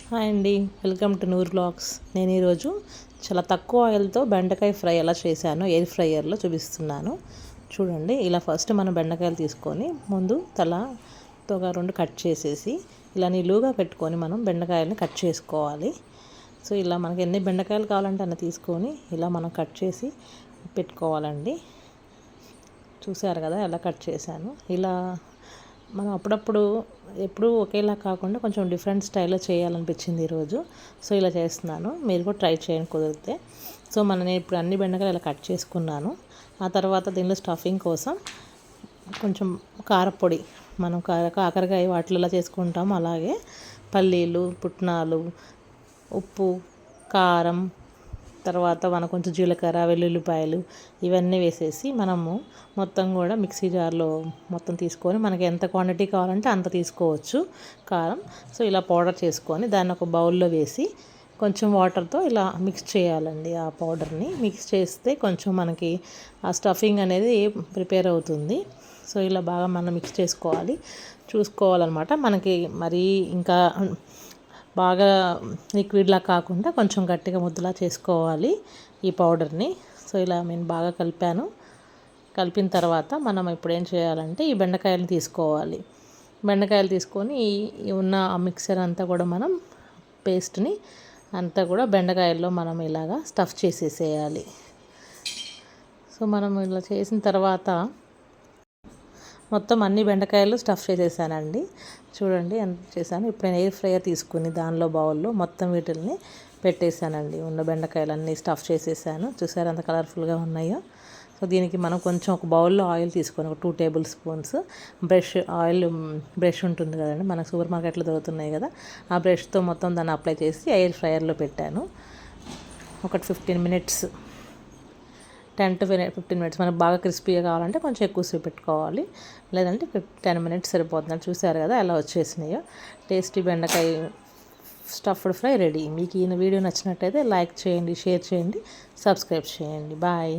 Hi అండి, welcome to Noor blogs. నేను ఈరోజు చాలా తక్కువ ఆయిల్తో బెండకాయ ఫ్రై ఎలా చేశానో ఎయిర్ ఫ్రైయర్లో చూపిస్తున్నాను. చూడండి, ఇలా ఫస్ట్ మనం బెండకాయలు తీసుకొని ముందు తలతో రెండు కట్ చేసేసి ఇలా నిలువుగా పెట్టుకొని మనం బెండకాయలని కట్ చేసుకోవాలి. సో ఇలా మనకి ఎన్ని బెండకాయలు కావాలంటే అన్ని తీసుకొని ఇలా మనం కట్ చేసి పెట్టుకోవాలండి. చూసారు కదా ఎలా కట్ చేశాను. ఇలా మనం అప్పుడప్పుడు ఎప్పుడూ ఒకేలా కాకుండా కొంచెం డిఫరెంట్ స్టైల్లో చేయాలనిపించింది ఈరోజు. సో ఇలా చేస్తున్నాను, మీరు కూడా ట్రై చేయండి కుదిరితే. సో నేను ఇప్పుడు అన్ని బెండకాయలు ఇలా కట్ చేసుకున్నాను. ఆ తర్వాత దీనిలో స్టఫింగ్ కోసం కొంచెం కారపొడి, మనం కాకరకాయ వాటిలో చేసుకుంటాము అలాగే పల్లీలు, పుట్నాలు, ఉప్పు, కారం, తర్వాత మనం కొంచెం జీలకర్ర, వెల్లుల్లిపాయలు ఇవన్నీ వేసేసి మనము మొత్తం కూడా మిక్సీ జార్లో మొత్తం తీసుకొని మనకి ఎంత క్వాంటిటీ కావాలంటే అంత తీసుకోవచ్చు కారం. సో ఇలా పౌడర్ చేసుకొని దాన్ని ఒక బౌల్లో వేసి కొంచెం వాటర్తో ఇలా మిక్స్ చేయాలండి. ఆ పౌడర్ని మిక్స్ చేస్తే కొంచెం మనకి ఆ స్టఫింగ్ అనేది ప్రిపేర్ అవుతుంది. సో ఇలా బాగా మనం మిక్స్ చూసుకోవాలన్నమాట. మనకి మరీ ఇంకా బాగా లిక్విడ్లా కాకుండా కొంచెం గట్టిగా ముద్దలా చేసుకోవాలి ఈ పౌడర్ని. సో ఇలా నేను బాగా కలిపిన తర్వాత మనం ఇప్పుడు ఏం చేయాలంటే ఈ బెండకాయలు తీసుకోవాలి. బెండకాయలు తీసుకొని ఉన్న ఆ మిక్సర్ అంతా కూడా మనం పేస్ట్ని అంతా కూడా బెండకాయల్లో మనం ఇలాగా స్టఫ్ చేసేసేయాలి. సో మనం ఇలా చేసిన తర్వాత మొత్తం అన్ని బెండకాయలు స్టఫ్ చేసేసానండి. చూడండి ఎంత చేశాను. ఇప్పుడు నేను ఎయిర్ ఫ్రైయర్ తీసుకుని దానిలో బౌల్లో మొత్తం వీటిల్ని పెట్టేశానండి. ఉన్న బెండకాయలన్నీ స్టఫ్ చేసేసాను. చూసారు ఎంత కలర్ఫుల్గా ఉన్నాయో. సో దీనికి మనం కొంచెం ఒక బౌల్లో ఆయిల్ తీసుకొని ఒక 2 టేబుల్ స్పూన్స్ బ్రష్ ఉంటుంది కదండి, మనకు సూపర్ మార్కెట్లో దొరుకుతున్నాయి కదా, ఆ బ్రష్తో మొత్తం దాన్ని అప్లై చేసి ఎయిర్ ఫ్రైయర్లో పెట్టాను. ఒక 15 మినిట్స్, 10 to 15 మినిట్స్. మనకు బాగా క్రిస్పీగా కావాలంటే కొంచెం ఎక్కువసేపు పెట్టుకోవాలి, లేదంటే 10 మినిట్స్ సరిపోతుంది. చూసారు కదా ఎలా వచ్చేసినాయో. టేస్టీ బెండకాయ స్టఫ్డ్ ఫ్రై రెడీ. మీకు ఈ వీడియో నచ్చినట్టయితే లైక్ చేయండి, షేర్ చేయండి, సబ్స్క్రైబ్ చేయండి. బాయ్.